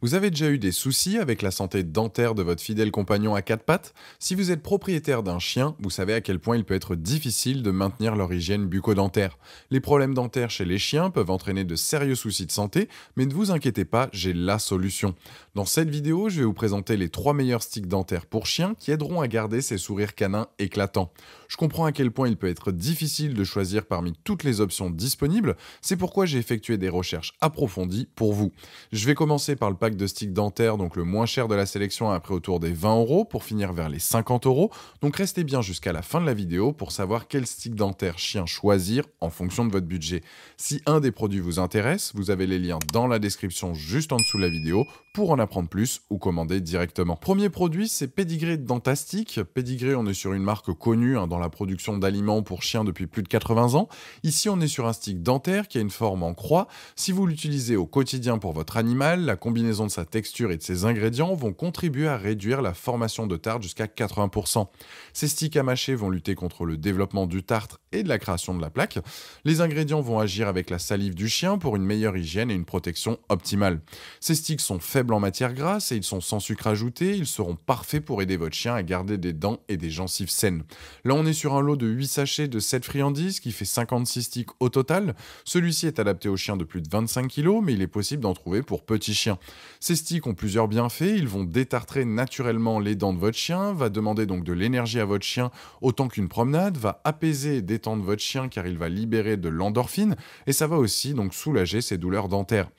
Vous avez déjà eu des soucis avec la santé dentaire de votre fidèle compagnon à quatre pattes? Si vous êtes propriétaire d'un chien, vous savez à quel point il peut être difficile de maintenir leur hygiène bucco-dentaire. Les problèmes dentaires chez les chiens peuvent entraîner de sérieux soucis de santé, mais ne vous inquiétez pas, j'ai la solution. Dans cette vidéo, je vais vous présenter les 3 meilleurs sticks dentaires pour chiens qui aideront à garder ces sourires canins éclatants. Je comprends à quel point il peut être difficile de choisir parmi toutes les options disponibles, c'est pourquoi j'ai effectué des recherches approfondies pour vous. Je vais commencer par le pack de sticks dentaires, donc le moins cher de la sélection à prix autour des 20 € pour finir vers les 50 €. Donc restez bien jusqu'à la fin de la vidéo pour savoir quel stick dentaire chien choisir en fonction de votre budget. Si un des produits vous intéresse, vous avez les liens dans la description juste en dessous de la vidéo pour en apprendre plus ou commander directement. Premier produit, c'est Pedigree Dentastic. Pedigree, on est sur une marque connue dans la production d'aliments pour chiens depuis plus de 80 ans. Ici, on est sur un stick dentaire qui a une forme en croix. Si vous l'utilisez au quotidien pour votre animal, la combinaison de sa texture et de ses ingrédients vont contribuer à réduire la formation de tartre jusqu'à 80%. Ces sticks à mâcher vont lutter contre le développement du tartre et de la création de la plaque. Les ingrédients vont agir avec la salive du chien pour une meilleure hygiène et une protection optimale. Ces sticks sont faibles en matière grasse et ils sont sans sucre ajouté. Ils seront parfaits pour aider votre chien à garder des dents et des gencives saines. Là, on est sur un lot de 8 sachets de 7 friandises qui fait 56 sticks au total. Celui-ci est adapté aux chiens de plus de 25 kg, mais il est possible d'en trouver pour petits chiens. Ces sticks ont plusieurs bienfaits. Ils vont détartrer naturellement les dents de votre chien, va demander donc de l'énergie à votre chien autant qu'une promenade, va apaiser et détendre votre chien car il va libérer de l'endorphine et ça va aussi donc soulager ses douleurs dentaires.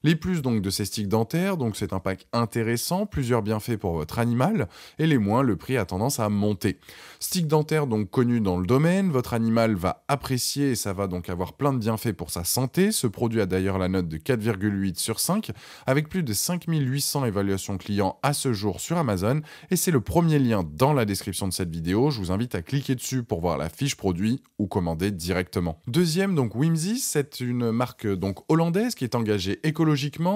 Les plus donc de ces sticks dentaires, donc c'est un pack intéressant, plusieurs bienfaits pour votre animal, et les moins, le prix a tendance à monter. Stick dentaire donc connu dans le domaine, votre animal va apprécier et ça va donc avoir plein de bienfaits pour sa santé. Ce produit a d'ailleurs la note de 4,8 sur 5, avec plus de 5800 évaluations clients à ce jour sur Amazon, et c'est le premier lien dans la description de cette vidéo. Je vous invite à cliquer dessus pour voir la fiche produit ou commander directement. Deuxième, donc Whimsy, c'est une marque donc hollandaise qui est engagée écologiquement,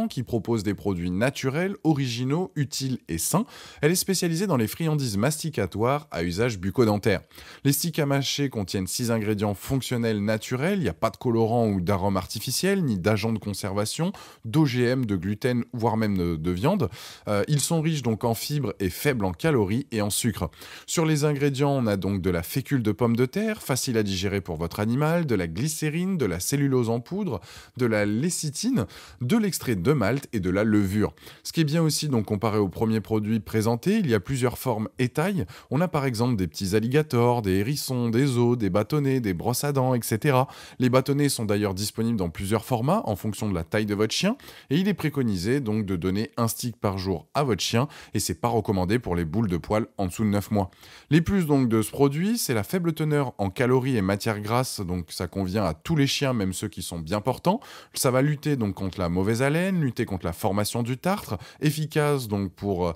qui propose des produits naturels, originaux, utiles et sains. Elle est spécialisée dans les friandises masticatoires à usage bucco-dentaire. Les sticks à mâcher contiennent 6 ingrédients fonctionnels naturels, il n'y a pas de colorant ou d'arôme artificiel, ni d'agents de conservation, d'OGM, de gluten, voire même de viande. Ils sont riches donc en fibres et faibles en calories et en sucre. Sur les ingrédients, on a donc de la fécule de pomme de terre, facile à digérer pour votre animal, de la glycérine, de la cellulose en poudre, de la lécithine, de l'extrait de malt et de la levure. Ce qui est bien aussi, donc comparé au premier produit présenté, il y a plusieurs formes et tailles. On a par exemple des petits alligators, des hérissons, des os, des bâtonnets, des brosses à dents, etc. Les bâtonnets sont d'ailleurs disponibles dans plusieurs formats en fonction de la taille de votre chien et il est préconisé donc de donner un stick par jour à votre chien et c'est pas recommandé pour les boules de poils en dessous de 9 mois. Les plus donc de ce produit, c'est la faible teneur en calories et matières grasses, donc ça convient à tous les chiens, même ceux qui sont bien portants. Ça va lutter donc contre la mauvaise haleine, lutter contre la formation du tartre, efficace donc pour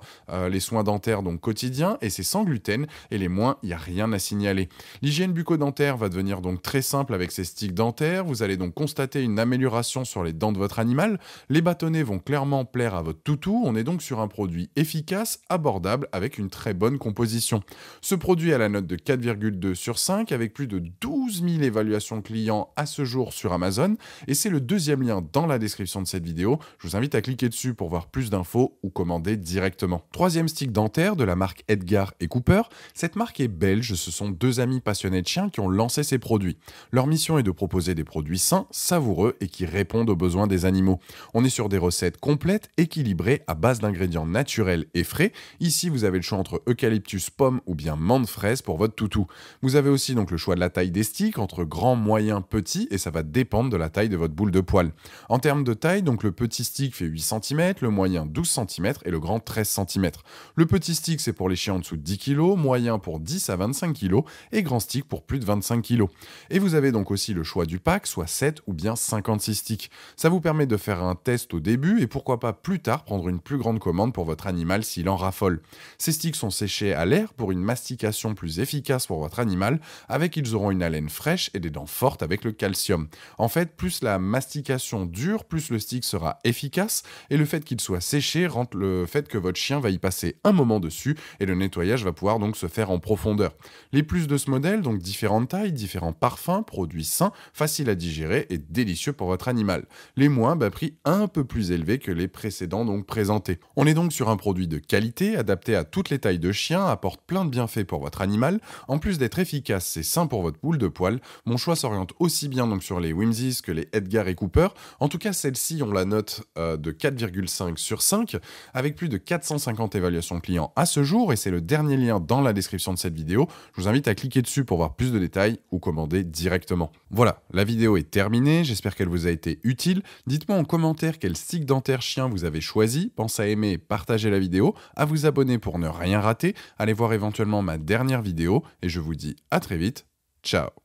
les soins dentaires donc quotidiens et c'est sans gluten et les moins, il n'y a rien à signaler. L'hygiène bucco-dentaire va devenir donc très simple avec ces sticks dentaires. Vous allez donc constater une amélioration sur les dents de votre animal. Les bâtonnets vont clairement plaire à votre toutou. On est donc sur un produit efficace, abordable avec une très bonne composition. Ce produit a la note de 4,2 sur 5 avec plus de 12 000 évaluations clients à ce jour sur Amazon et c'est le deuxième lien dans la description de cette vidéo. Je vous invite à cliquer dessus pour voir plus d'infos ou commander directement. Troisième stick dentaire de la marque Edgar et Cooper. Cette marque est belge, ce sont deux amis passionnés de chiens qui ont lancé ces produits. Leur mission est de proposer des produits sains, savoureux et qui répondent aux besoins des animaux. On est sur des recettes complètes, équilibrées à base d'ingrédients naturels et frais. Ici, vous avez le choix entre eucalyptus, pomme ou bien menthe fraise pour votre toutou. Vous avez aussi donc le choix de la taille des sticks entre grand, moyen, petit et ça va dépendre de la taille de votre boule de poil. En termes de taille, donc le petit stick fait 8 cm, le moyen 12 cm et le grand 13 cm. Le petit stick c'est pour les chiens en dessous de 10 kg, moyen pour 10 à 25 kg et grand stick pour plus de 25 kg. Et vous avez donc aussi le choix du pack, soit 7 ou bien 56 sticks. Ça vous permet de faire un test au début et pourquoi pas plus tard prendre une plus grande commande pour votre animal s'il en raffole. Ces sticks sont séchés à l'air pour une mastication plus efficace pour votre animal, avec ils auront une haleine fraîche et des dents fortes avec le calcium. En fait, plus la mastication dure, plus le stick physique sera efficace et le fait qu'il soit séché rend le fait que votre chien va y passer un moment dessus et le nettoyage va pouvoir donc se faire en profondeur. Les plus de ce modèle, donc différentes tailles, différents parfums, produits sains, faciles à digérer et délicieux pour votre animal. Les moins, prix un peu plus élevé que les précédents donc présentés. On est donc sur un produit de qualité, adapté à toutes les tailles de chien, apporte plein de bienfaits pour votre animal. En plus d'être efficace et sain pour votre boule de poil, mon choix s'oriente aussi bien donc sur les Whimsies que les Edgar et Cooper. En tout cas, celles-ci ont la note de 4,5 sur 5, avec plus de 450 évaluations clients à ce jour, et c'est le dernier lien dans la description de cette vidéo. Je vous invite à cliquer dessus pour voir plus de détails ou commander directement. Voilà, la vidéo est terminée, j'espère qu'elle vous a été utile. Dites-moi en commentaire quel stick dentaire chien vous avez choisi. Pensez à aimer et partager la vidéo, à vous abonner pour ne rien rater. Allez voir éventuellement ma dernière vidéo et je vous dis à très vite. Ciao.